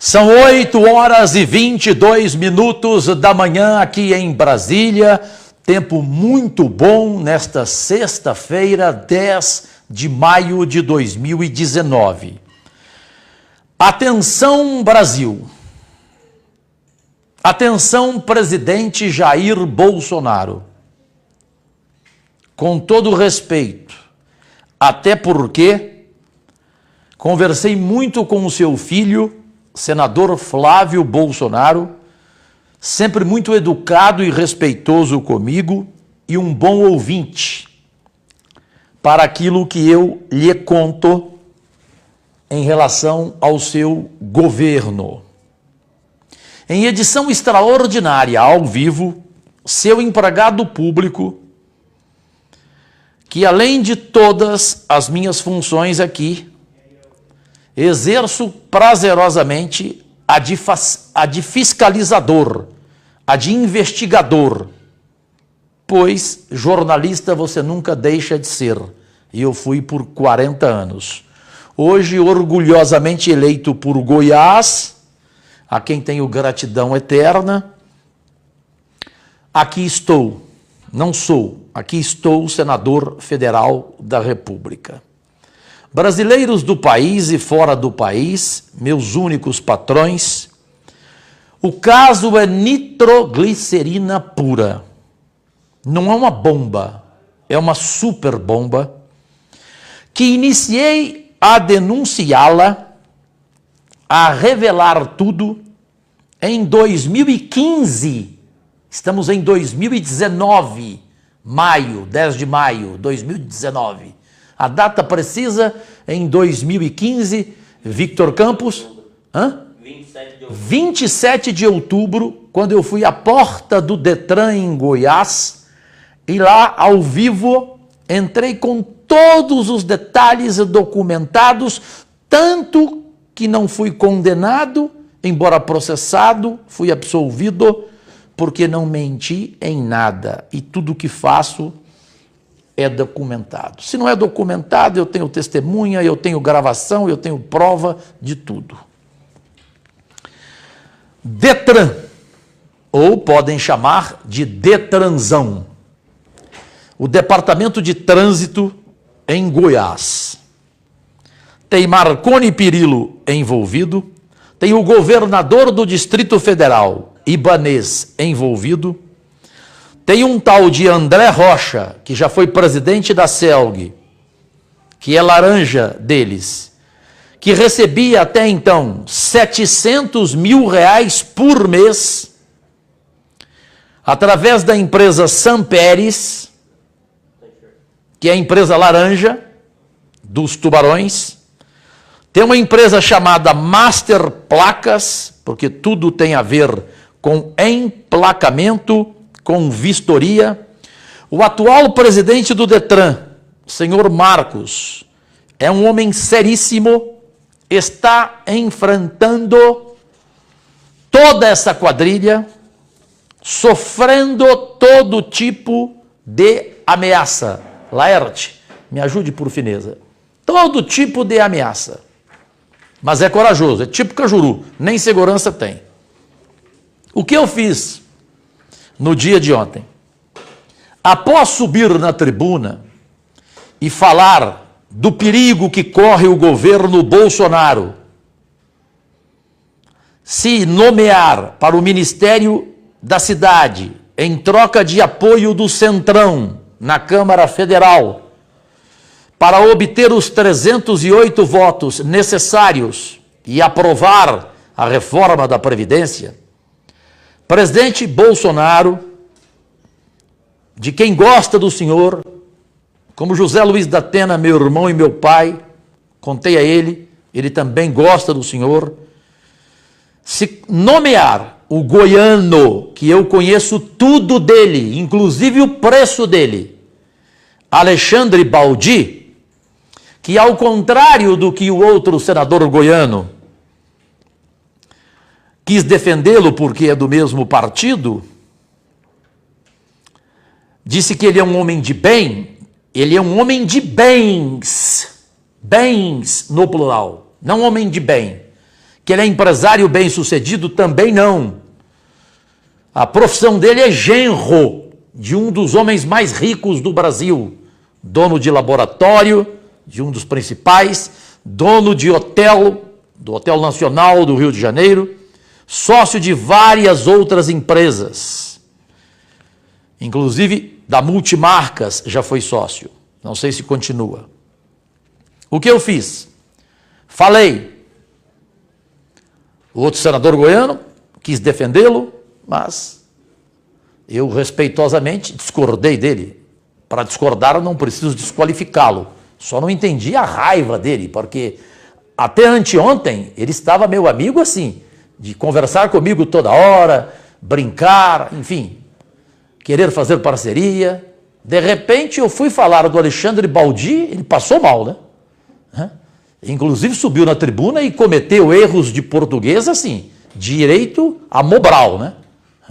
São 8h22 da manhã aqui em Brasília. Tempo muito bom nesta sexta-feira, 10 de maio de 2019. Atenção, Brasil. Atenção, presidente Jair Bolsonaro. Com todo respeito, até porque conversei muito com o seu filho, senador Flávio Bolsonaro, sempre muito educado e respeitoso comigo e um bom ouvinte para aquilo que eu lhe conto em relação ao seu governo. Em edição extraordinária, ao vivo, seu empregado público, que além de todas as minhas funções aqui, exerço prazerosamente a de fiscalizador, a de investigador, pois jornalista você nunca deixa de ser, e eu fui por 40 anos. Hoje, orgulhosamente eleito por Goiás, a quem tenho gratidão eterna, aqui estou, não sou, aqui estou, senador federal da República. Brasileiros do país e fora do país, meus únicos patrões, o caso é nitroglicerina pura. Não é uma bomba, é uma super bomba, que iniciei a denunciá-la, a revelar tudo em 2015. Estamos em 2019, maio, 10 de maio de 2019. A data precisa, em 2015, Victor Campos, 27 de outubro, quando eu fui à porta do Detran em Goiás, e lá, ao vivo, entrei com todos os detalhes documentados, tanto que não fui condenado, embora processado, fui absolvido, porque não menti em nada, e tudo que faço é documentado. Se não é documentado, eu tenho testemunha, eu tenho gravação, eu tenho prova de tudo. Detran, ou podem chamar de Detranzão, o Departamento de Trânsito em Goiás. Tem Marconi Perillo envolvido, tem o governador do Distrito Federal, Ibanez, envolvido, tem um tal de André Rocha, que já foi presidente da CELG, que é laranja deles, que recebia até então 700 mil reais por mês, através da empresa Sampérez, que é a empresa laranja dos tubarões. Tem uma empresa chamada Master Placas, porque tudo tem a ver com emplacamento, com vistoria. O atual presidente do Detran, o senhor Marcos, é um homem seríssimo, está enfrentando toda essa quadrilha, sofrendo todo tipo de ameaça. Laerte, me ajude por fineza. Todo tipo de ameaça. Mas é corajoso, é tipo Cajuru, nem segurança tem. O que eu fiz no dia de ontem? Após subir na tribuna e falar do perigo que corre o governo Bolsonaro se nomear para o Ministério da Cidade em troca de apoio do Centrão na Câmara Federal para obter os 308 votos necessários e aprovar a reforma da Previdência, presidente Bolsonaro, de quem gosta do senhor, como José Luiz da Atena, meu irmão e meu pai, contei a ele, ele também gosta do senhor, se nomear o goiano, que eu conheço tudo dele, inclusive o preço dele, Alexandre Baldi, que ao contrário do que o outro senador goiano quis defendê-lo porque é do mesmo partido, disse que ele é um homem de bem, ele é um homem de bens, bens no plural, não homem de bem, Que ele é empresário bem-sucedido? Também não. A profissão dele é genro de um dos homens mais ricos do Brasil, dono de laboratório, de um dos principais, dono de hotel, do Hotel Nacional do Rio de Janeiro, sócio de várias outras empresas, inclusive da Multimarcas já foi sócio, não sei se continua. O que eu fiz? Falei. O outro senador goiano quis defendê-lo, mas eu respeitosamente discordei dele. Para discordar eu não preciso desqualificá-lo, só não entendi a raiva dele, porque até anteontem ele estava meu amigo assim, de conversar comigo toda hora, brincar, enfim, querer fazer parceria. De repente eu fui falar do Alexandre Baldi, ele passou mal, né? Inclusive subiu na tribuna e cometeu erros de português assim, direito a Mobral, né?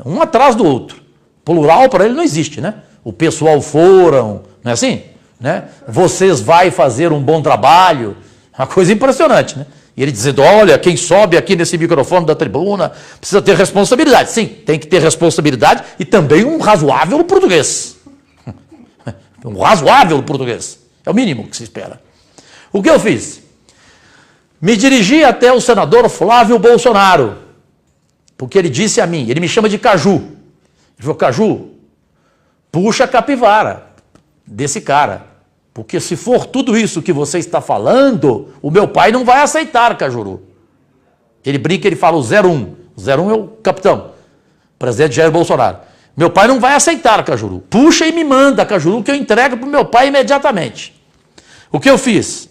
Um atrás do outro. Plural para ele não existe, né? O pessoal foram, não é assim? Né? Vocês vai fazer um bom trabalho, uma coisa impressionante, né? E ele dizendo, olha, quem sobe aqui nesse microfone da tribuna precisa ter responsabilidade. Sim, tem que ter responsabilidade e também um razoável português. Um razoável português. É o mínimo que se espera. O que eu fiz? Me dirigi até o senador Flávio Bolsonaro, porque ele disse a mim, ele me chama de Caju. Ele falou, Caju, puxa a capivara desse cara, porque se for tudo isso que você está falando, o meu pai não vai aceitar, Cajuru. Ele brinca, ele fala o 01. O 01 é o capitão, presidente Jair Bolsonaro. Meu pai não vai aceitar, Cajuru. Puxa e me manda, Cajuru, que eu entrego para o meu pai imediatamente. O que eu fiz?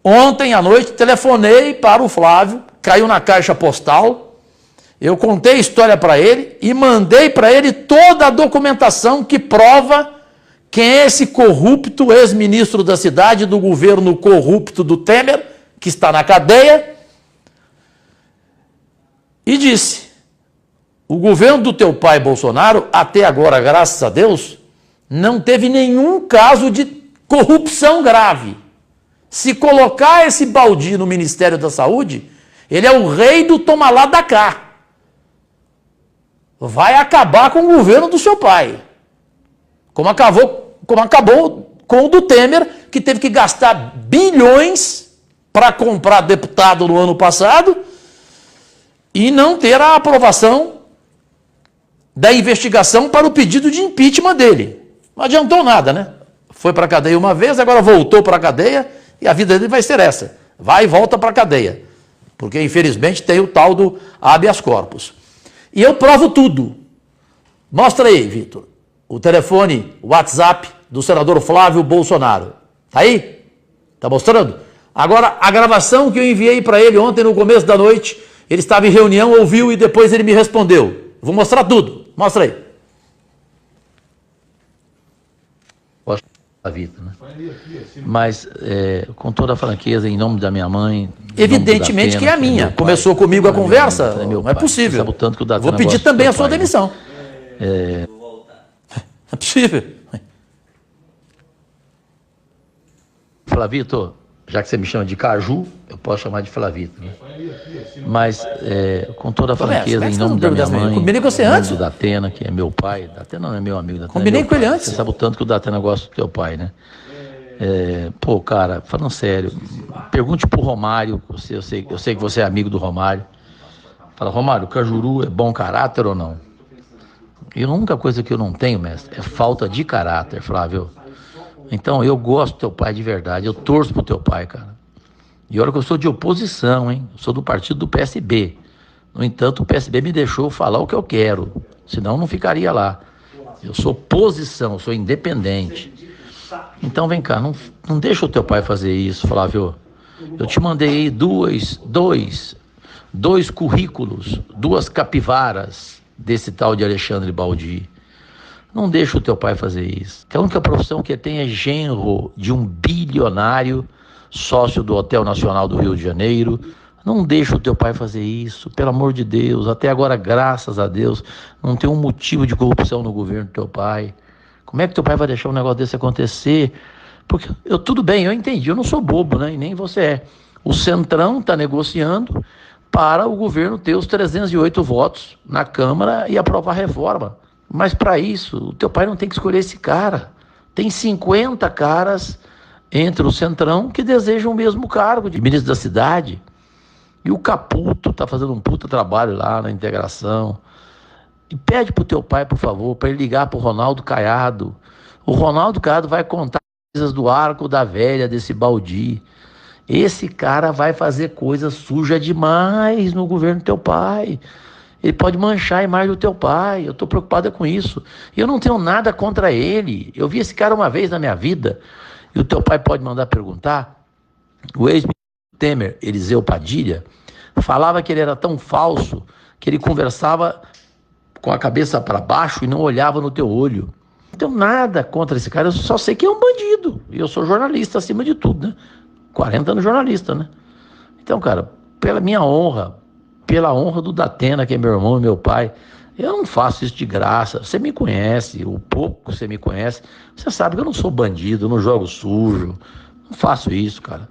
Ontem à noite telefonei para o Flávio, caiu na caixa postal, eu contei a história para ele e mandei para ele toda a documentação que prova quem é esse corrupto ex-ministro da cidade, do governo corrupto do Temer, que está na cadeia, e disse, o governo do teu pai Bolsonaro, até agora, graças a Deus, não teve nenhum caso de corrupção grave. Se colocar esse Baldi no Ministério da Saúde, ele é o rei do toma lá da cá. Vai acabar com o governo do seu pai. Como acabou com o do Temer, que teve que gastar bilhões para comprar deputado no ano passado e não ter a aprovação da investigação para o pedido de impeachment dele. Não adiantou nada, né? Foi para a cadeia uma vez, agora voltou para a cadeia e a vida dele vai ser essa. Vai e volta para a cadeia. Porque, infelizmente, tem o tal do habeas corpus. E eu provo tudo. Mostra aí, Vitor. O telefone, o WhatsApp do senador Flávio Bolsonaro. Tá aí? Tá mostrando? Agora, a gravação que eu enviei para ele ontem no começo da noite, ele estava em reunião, ouviu e depois ele me respondeu. Vou mostrar tudo. Mostra aí. A vida, né? Mas, com toda a franqueza, em nome da minha mãe... Evidentemente que é a minha. Começou comigo a conversa, não é possível. Vou pedir também a sua demissão. É possível. Flavito, já que você me chama de Caju, eu posso chamar de Flavito, né? Mas, com toda a franqueza, em nome da minha mãe, combinei com você antes? Do Datena, que é meu pai. Datena não é meu amigo. Datena combinei com ele antes. Você sabe o tanto que o Datena gosta do teu pai, né? Pô, cara, falando sério, pergunte pro Romário, eu sei que você é amigo do Romário. Fala, Romário, o Cajuru é bom caráter ou não? E a única coisa que eu não tenho, mestre, é falta de caráter, Flávio. Então, eu gosto do teu pai de verdade, eu torço pro teu pai, cara. E olha que eu sou de oposição, hein? Eu sou do partido do PSB. No entanto, o PSB me deixou falar o que eu quero, senão eu não ficaria lá. Eu sou oposição, eu sou independente. Então, vem cá, não deixa o teu pai fazer isso, Flávio. Eu te mandei aí dois currículos, 2 capivaras desse tal de Alexandre Baldi. Não deixa o teu pai fazer isso. A única profissão que ele tem é genro de um bilionário, sócio do Hotel Nacional do Rio de Janeiro. Não deixa o teu pai fazer isso, pelo amor de Deus. Até agora, graças a Deus, não tem um motivo de corrupção no governo do teu pai. Como é que teu pai vai deixar um negócio desse acontecer? Porque tudo bem, eu entendi, eu não sou bobo, né? E nem você é. O Centrão está negociando para o governo ter os 308 votos na Câmara e aprovar a reforma. Mas para isso, o teu pai não tem que escolher esse cara. Tem 50 caras entre o Centrão que desejam o mesmo cargo de ministro da cidade. E o Caputo está fazendo um puta trabalho lá na integração. E pede pro teu pai, por favor, para ele ligar pro Ronaldo Caiado. O Ronaldo Caiado vai contar coisas do arco da velha desse Baldi. Esse cara vai fazer coisa suja demais no governo do teu pai. Ele pode manchar a imagem do teu pai. Eu estou preocupada com isso. Eu não tenho nada contra ele. Eu vi esse cara uma vez na minha vida. E o teu pai pode mandar perguntar. O ex-ministro Temer, Eliseu Padilha, falava que ele era tão falso que ele conversava com a cabeça para baixo e não olhava no teu olho. Não tenho nada contra esse cara. Eu só sei que é um bandido. E eu sou jornalista acima de tudo, né? 40 anos jornalista, né? Então, cara, pela minha honra, pela honra do Datena, que é meu irmão e meu pai, eu não faço isso de graça. Você me conhece, o pouco que você me conhece, você sabe que eu não sou bandido, eu não jogo sujo, não faço isso, cara.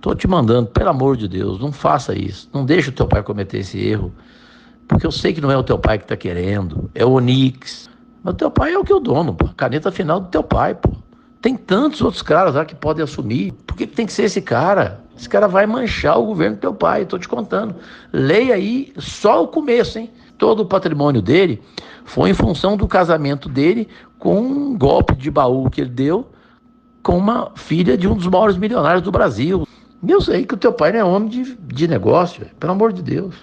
Tô te mandando, pelo amor de Deus, não faça isso. Não deixe o teu pai cometer esse erro, porque eu sei que não é o teu pai que tá querendo, é o Onix. Mas o teu pai é o que eu dono, pô. A caneta final do teu pai, pô. Tem tantos outros caras lá que podem assumir. Por que tem que ser esse cara? Esse cara vai manchar o governo do teu pai, estou te contando. Leia aí só o começo, hein? Todo o patrimônio dele foi em função do casamento dele com um golpe de baú que ele deu com uma filha de um dos maiores milionários do Brasil. E eu sei que o teu pai não é homem de negócio, pelo amor de Deus.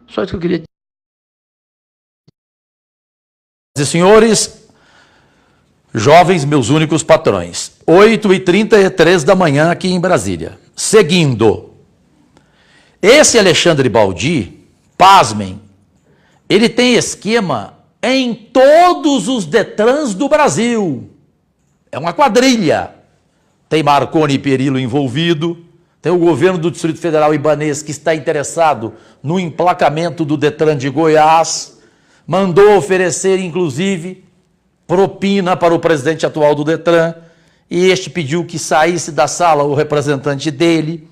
Só isso que eu queria dizer. E senhores, jovens, meus únicos patrões, 8h33 da manhã aqui em Brasília. Seguindo, esse Alexandre Baldi, pasmem, ele tem esquema em todos os Detrans do Brasil. É uma quadrilha. Tem Marconi Perillo envolvido, tem o governo do Distrito Federal Ibanez que está interessado no emplacamento do Detran de Goiás, mandou oferecer, inclusive, propina para o presidente atual do Detran, e este pediu que saísse da sala o representante dele,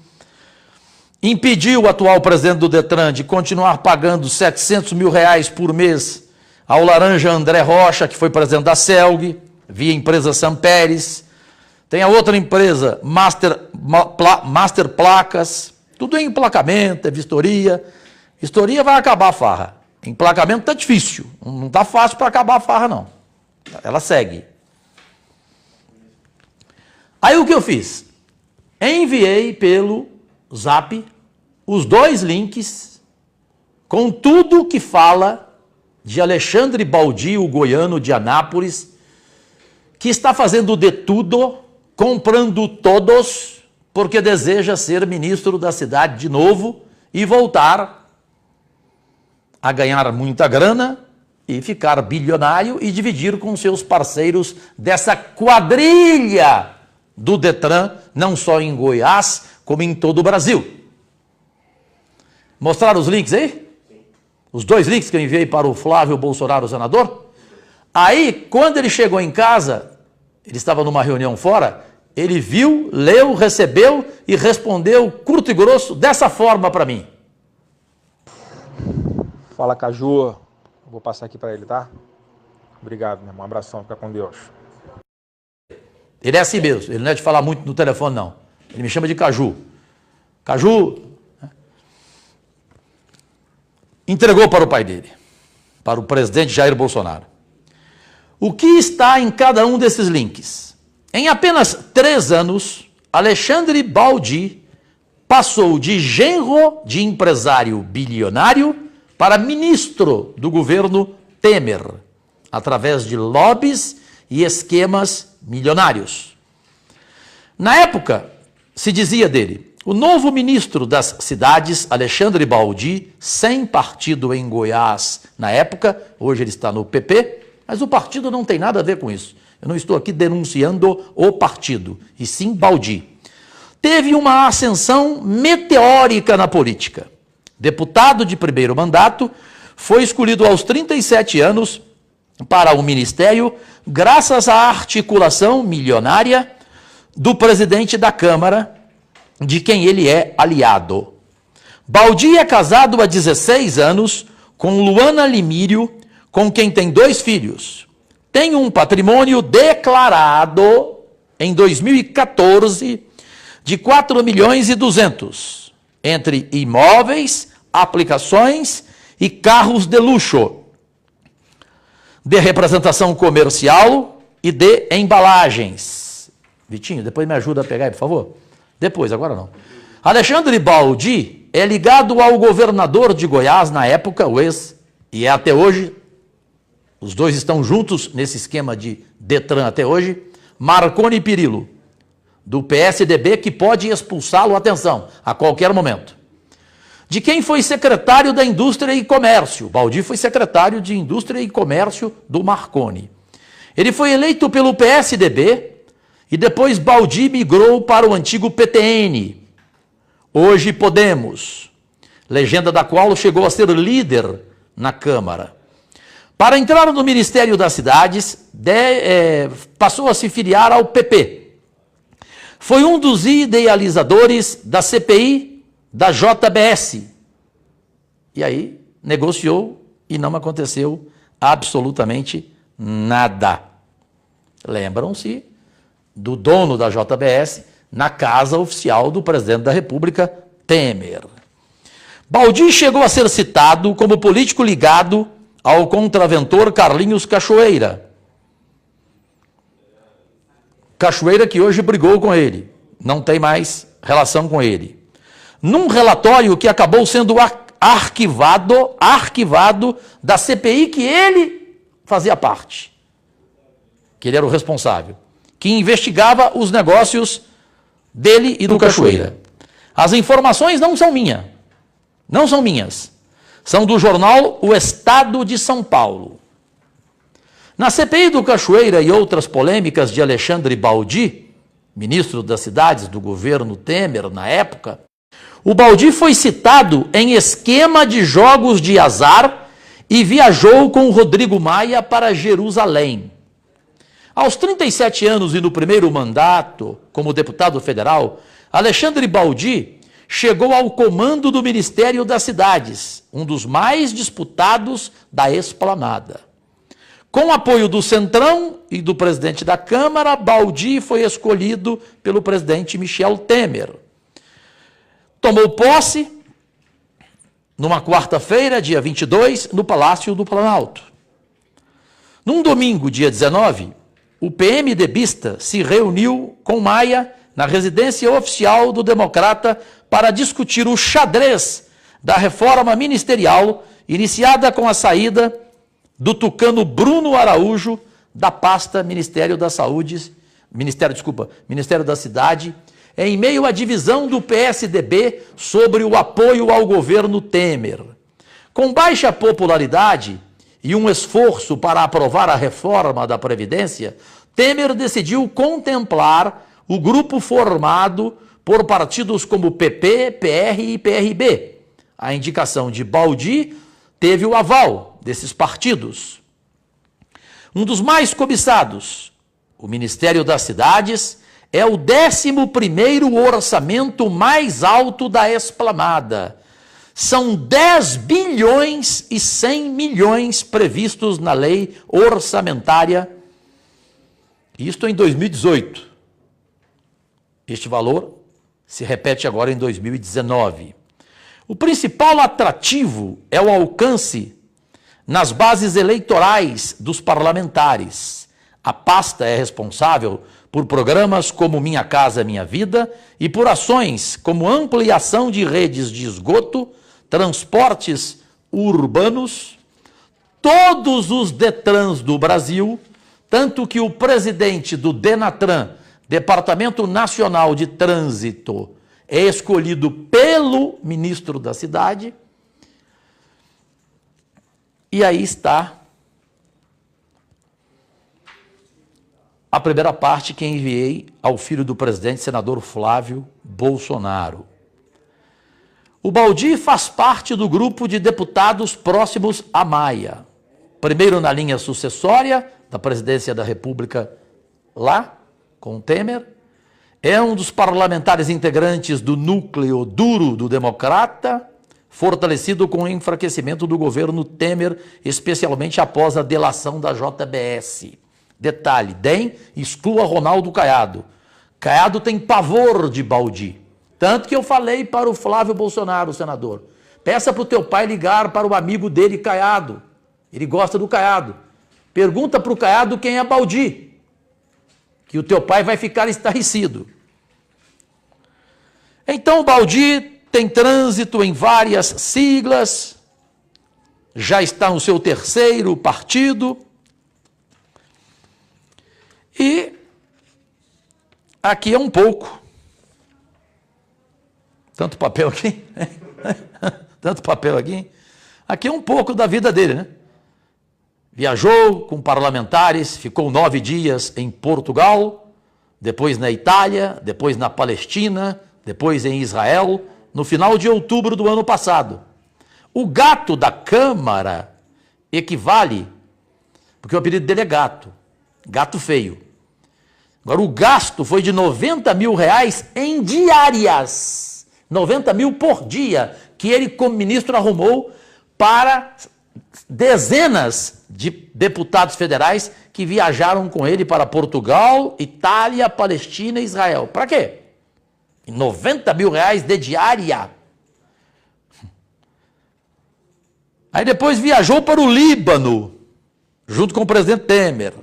impediu o atual presidente do Detran de continuar pagando R$700 mil por mês ao Laranja André Rocha, que foi presidente da CELG, via empresa Sampérez. Tem a outra empresa, Master Placas, tudo em emplacamento, é vistoria. Vistoria vai acabar a farra. Emplacamento está difícil, não está fácil para acabar a farra, não. Ela segue. Aí o que eu fiz? Enviei pelo Zap os 2 links com tudo que fala de Alexandre Baldi, o goiano de Anápolis, que está fazendo de tudo, comprando todos, porque deseja ser ministro da cidade de novo e voltar a ganhar muita grana e ficar bilionário e dividir com seus parceiros dessa quadrilha do Detran, não só em Goiás, como em todo o Brasil. Mostraram os links aí? Os 2 links que eu enviei para o Flávio Bolsonaro, senador? Aí, quando ele chegou em casa, ele estava numa reunião fora, ele viu, leu, recebeu e respondeu curto e grosso dessa forma para mim. Fala, Caju. Vou passar aqui para ele, tá? Obrigado, meu irmão. Um abração, fica com Deus. Ele é assim mesmo, ele não é de falar muito no telefone, não. Ele me chama de Caju. Caju entregou para o pai dele, para o presidente Jair Bolsonaro. O que está em cada um desses links? Em apenas 3 anos, Alexandre Baldi passou de genro de empresário bilionário para ministro do governo Temer, através de lobbies e esquemas milionários. Na época, se dizia dele, o novo ministro das cidades, Alexandre Baldi, sem partido em Goiás na época, hoje ele está no PP, mas o partido não tem nada a ver com isso. Eu não estou aqui denunciando o partido, e sim Baldi. Teve uma ascensão meteórica na política. Deputado de primeiro mandato, foi escolhido aos 37 anos para o ministério, graças à articulação milionária do presidente da Câmara, de quem ele é aliado. Baldi é casado há 16 anos com Luana Limírio, com quem tem 2 filhos. Tem um patrimônio declarado em 2014 de 4.200.000, entre imóveis, aplicações e carros de luxo, de representação comercial e de embalagens. Vitinho, depois me ajuda a pegar aí, por favor. Depois, agora não. Alexandre Baldi é ligado ao governador de Goiás na época, o ex, e é até hoje, os dois estão juntos nesse esquema de Detran até hoje, Marconi Perillo, do PSDB, que pode expulsá-lo, atenção, a qualquer momento. De quem foi secretário da Indústria e Comércio. Baldi foi secretário de Indústria e Comércio do Marconi. Ele foi eleito pelo PSDB e depois Baldi migrou para o antigo PTN, hoje Podemos, legenda da qual chegou a ser líder na Câmara. Para entrar no Ministério das Cidades, passou a se filiar ao PP. Foi um dos idealizadores da CPI da JBS. E aí negociou e não aconteceu absolutamente nada. Lembram-se do dono da JBS na casa oficial do presidente da República, Temer. Baldi chegou a ser citado como político ligado ao contraventor Carlinhos Cachoeira. Cachoeira que hoje brigou com ele, não tem mais relação com ele. Num relatório que acabou sendo arquivado da CPI que ele fazia parte, que ele era o responsável, que investigava os negócios dele e do Cachoeira. As informações não são minhas, são do jornal O Estado de São Paulo. Na CPI do Cachoeira e outras polêmicas de Alexandre Baldi, ministro das Cidades do governo Temer na época, o Baldi foi citado em esquema de jogos de azar e viajou com Rodrigo Maia para Jerusalém. Aos 37 anos e no primeiro mandato como deputado federal, Alexandre Baldi chegou ao comando do Ministério das Cidades, um dos mais disputados da esplanada. Com apoio do Centrão e do presidente da Câmara, Baldi foi escolhido pelo presidente Michel Temer. Tomou posse numa quarta-feira, dia 22, no Palácio do Planalto. Num domingo, dia 19, o PMDBista se reuniu com Maia na residência oficial do democrata para discutir o xadrez da reforma ministerial iniciada com a saída do tucano Bruno Araújo da pasta Ministério da Cidade, em meio à divisão do PSDB sobre o apoio ao governo Temer. Com baixa popularidade e um esforço para aprovar a reforma da Previdência, Temer decidiu contemplar o grupo formado por partidos como PP, PR e PRB. A indicação de Baldi teve o aval desses partidos. Um dos mais cobiçados, o Ministério das Cidades, é o 11º orçamento mais alto da esplanada. São 10 bilhões e 100 milhões previstos na lei orçamentária. Isto em 2018. Este valor se repete agora em 2019. O principal atrativo é o alcance nas bases eleitorais dos parlamentares. A pasta é responsável por programas como Minha Casa Minha Vida e por ações como ampliação de redes de esgoto, transportes urbanos, todos os Detrans do Brasil, tanto que o presidente do Denatran, Departamento Nacional de Trânsito, é escolhido pelo ministro da Cidade. E aí está a primeira parte que enviei ao filho do presidente, senador Flávio Bolsonaro. O Baldi faz parte do grupo de deputados próximos a Maia. Primeiro na linha sucessória da presidência da República lá, com Temer, é um dos parlamentares integrantes do núcleo duro do Democrata, fortalecido com o enfraquecimento do governo Temer, especialmente após a delação da JBS. Detalhe, DEM exclua Ronaldo Caiado. Caiado tem pavor de Baldi. Tanto que eu falei para o Flávio Bolsonaro, o senador, peça para o teu pai ligar para o amigo dele, Caiado. Ele gosta do Caiado. Pergunta para o Caiado quem é Baldi, que o teu pai vai ficar estarrecido. Então o Baldi tem trânsito em várias siglas, já está no seu terceiro partido, e aqui é um pouco. Tanto papel aqui, tanto papel aqui. Aqui é um pouco da vida dele, né? Viajou com parlamentares, ficou 9 dias em Portugal, depois na Itália, depois na Palestina, depois em Israel, no final de outubro do ano passado. O gato da Câmara equivale, porque o apelido dele é gato, gato feio. Agora o gasto foi de R$90 mil em diárias, 90 mil por dia, que ele como ministro arrumou para dezenas de deputados federais que viajaram com ele para Portugal, Itália, Palestina e Israel. Para quê? R$90 mil de diária. Aí depois viajou para o Líbano, junto com o presidente Temer.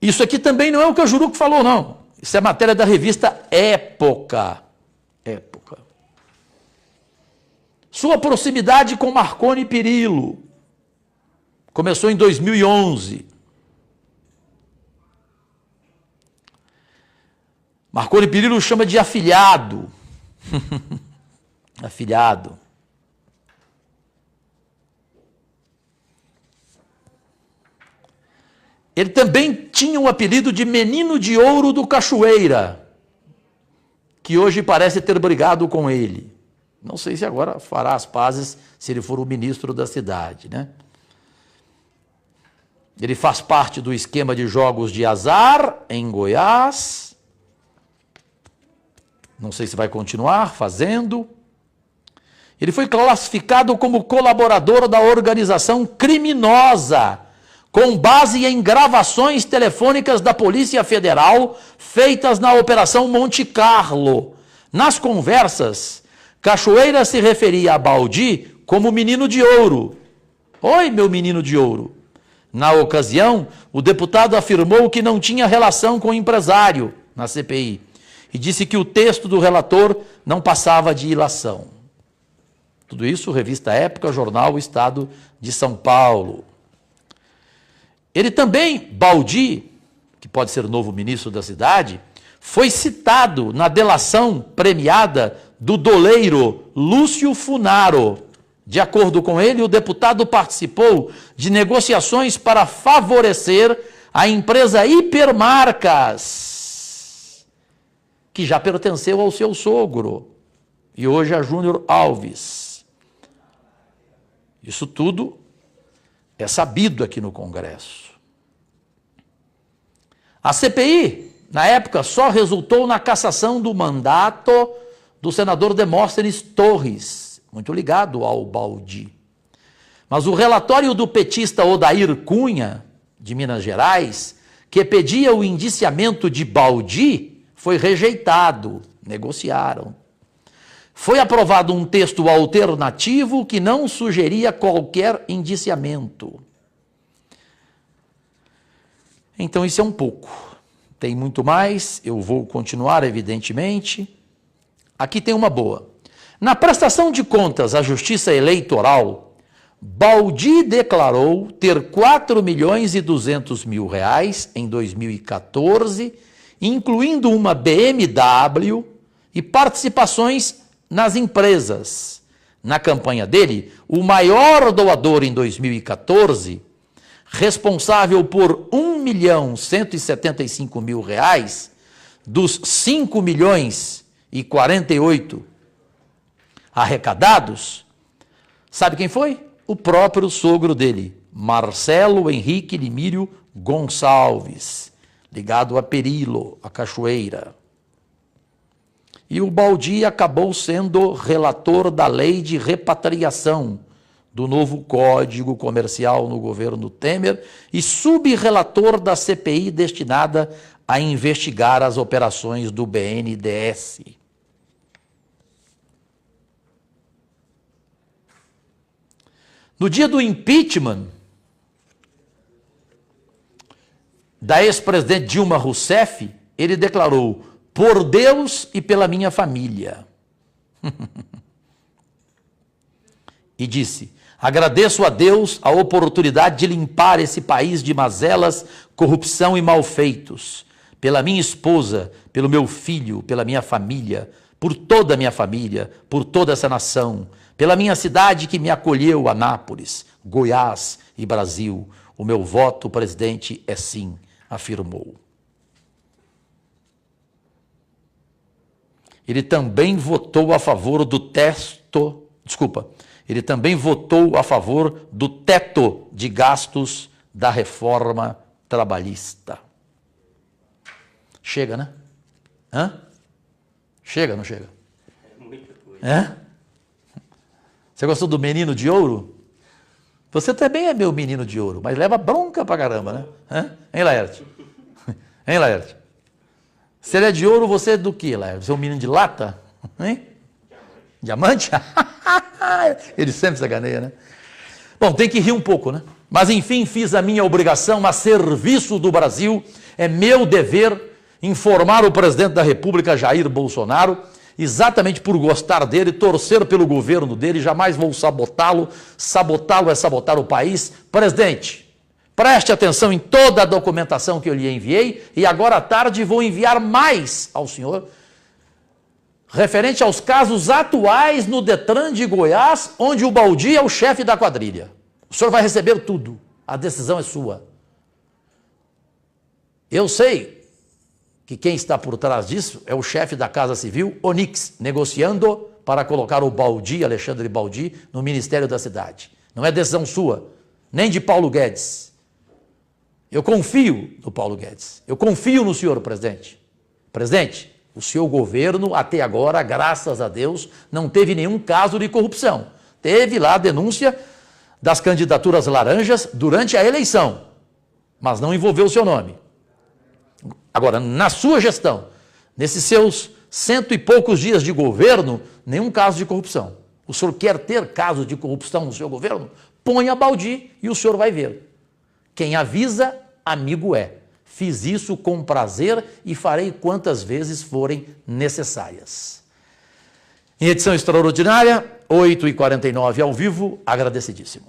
Isso aqui também não é o que o Juruco falou, não. Isso é matéria da revista Época. Época. Sua proximidade com Marconi Perillo começou em 2011. Marconi Perillo chama de afilhado. Afilhado. Ele também tinha um apelido de Menino de Ouro do Cachoeira, que hoje parece ter brigado com ele. Não sei se agora fará as pazes se ele for o ministro da cidade, né? Ele faz parte do esquema de jogos de azar em Goiás. Não sei se vai continuar fazendo. Ele foi classificado como colaborador da organização criminosa, com base em gravações telefônicas da Polícia Federal feitas na Operação Monte Carlo. Nas conversas, Cachoeira se referia a Baldi como menino de ouro. Oi, meu menino de ouro. Na ocasião, o deputado afirmou que não tinha relação com o empresário na CPI e disse que o texto do relator não passava de ilação. Tudo isso, revista Época, jornal Estado de São Paulo. Ele também, Baldi, que pode ser o novo ministro da cidade, foi citado na delação premiada do doleiro Lúcio Funaro. De acordo com ele, o deputado participou de negociações para favorecer a empresa Hipermarcas, que já pertenceu ao seu sogro, e hoje a Júnior Alves. Isso tudo é sabido aqui no Congresso. A CPI, na época, só resultou na cassação do mandato do senador Demóstenes Torres, muito ligado ao Baldi. Mas o relatório do petista Odair Cunha, de Minas Gerais, que pedia o indiciamento de Baldi, foi rejeitado, negociaram. Foi aprovado um texto alternativo que não sugeria qualquer indiciamento. Então isso é um pouco. Tem muito mais, eu vou continuar, evidentemente. Aqui tem uma boa. Na prestação de contas à Justiça Eleitoral, Baldi declarou ter 4.200.000 em 2014, incluindo uma BMW e participações nas empresas. Na campanha dele, o maior doador em 2014, responsável por R$1.175.000 dos 5.048.000 arrecadados, sabe quem foi? O próprio sogro dele, Marcelo Henrique Limírio Gonçalves. ligado a Perilo, a cachoeira. E o Baldi acabou sendo relator da lei de repatriação do novo Código Comercial no governo Temer e subrelator da CPI destinada a investigar as operações do BNDES. No dia do impeachment da ex-presidente Dilma Rousseff, ele declarou: por Deus e pela minha família. E disse: agradeço a Deus a oportunidade de limpar esse país de mazelas, corrupção e malfeitos, pela minha esposa, pelo meu filho, pela minha família, por toda a minha família, por toda essa nação, pela minha cidade que me acolheu, Anápolis, Goiás e Brasil. O meu voto, presidente, é sim, afirmou. Ele também votou a favor do ele também votou a favor do teto de gastos da reforma trabalhista. Chega, né? Hã? Chega, não chega? É muita coisa. É? Você gostou do menino de ouro? Você também é meu menino de ouro, mas leva bronca pra caramba, né? Hã? Hein, Laerte? Hein, Laerte? Se ele é de ouro, você é do que, Laerte? Você é um menino de lata? Hein? Diamante? Ele sempre sacaneia, né? Bom, tem que rir um pouco, né? Mas enfim, fiz a minha obrigação a serviço do Brasil. É meu dever informar o presidente da República, Jair Bolsonaro, exatamente por gostar dele, torcer pelo governo dele, jamais vou sabotá-lo. Sabotá-lo é sabotar o país. Presidente, preste atenção em toda a documentação que eu lhe enviei e agora à tarde vou enviar mais ao senhor, referente aos casos atuais no Detran de Goiás, onde o Baldi é o chefe da quadrilha. O senhor vai receber tudo. A decisão é sua. Eu sei que quem está por trás disso é o chefe da Casa Civil, Onix, negociando para colocar o Baldi, Alexandre Baldi, no Ministério da Cidade. Não é decisão sua, nem de Paulo Guedes. Eu confio no Paulo Guedes. Eu confio no senhor, presidente. Presidente, o seu governo, até agora, graças a Deus, não teve nenhum caso de corrupção. Teve lá a denúncia das candidaturas laranjas durante a eleição, mas não envolveu o seu nome. Agora, na sua gestão, nesses seus 100 e poucos dias de governo, nenhum caso de corrupção. O senhor quer ter casos de corrupção no seu governo? Ponha Baldi e o senhor vai ver. Quem avisa, amigo é. Fiz isso com prazer e farei quantas vezes forem necessárias. Em edição extraordinária, 8h49 ao vivo, agradecidíssimo.